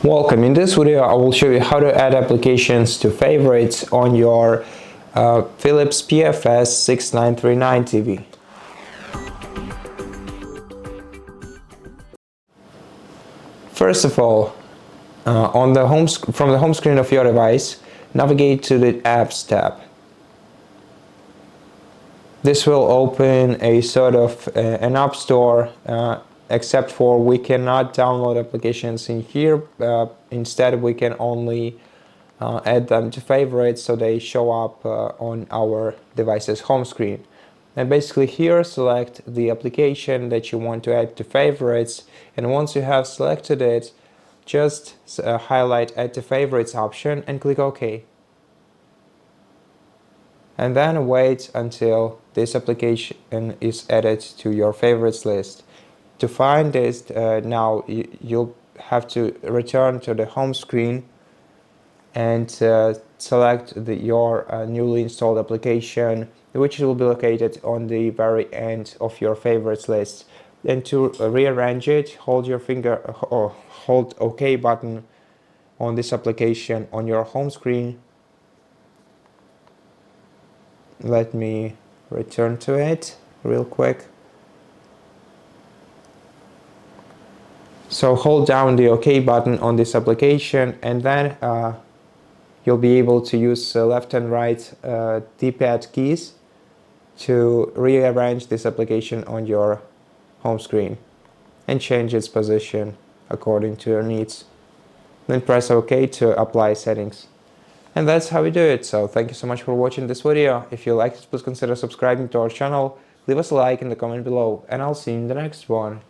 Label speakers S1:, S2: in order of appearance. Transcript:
S1: Welcome. In this video I will show you how to add applications to favorites on your Philips PFS6939 TV. First of all, from the home screen of your device, navigate to the Apps tab. This will open a sort of an app store, except for we cannot download applications in here. Instead, we can only add them to favorites, so they show up on our device's home screen. And basically here, select the application that you want to add to favorites, and once you have selected it, just highlight Add to Favorites option and click OK. And then wait until this application is added to your favorites list. To find this, now you'll have to return to the home screen and select your newly installed application, which will be located on the very end of your favorites list. And to rearrange it, hold your finger or hold OK button on this application on your home screen. Let me return to it real quick. So hold down the OK button on this application, and then you'll be able to use left and right D-pad keys to rearrange this application on your home screen and change its position according to your needs. Then press OK to apply settings. And that's how we do it. So thank you so much for watching this video. If you liked it, please consider subscribing to our channel, leave us a like in the comment below, and I'll see you in the next one.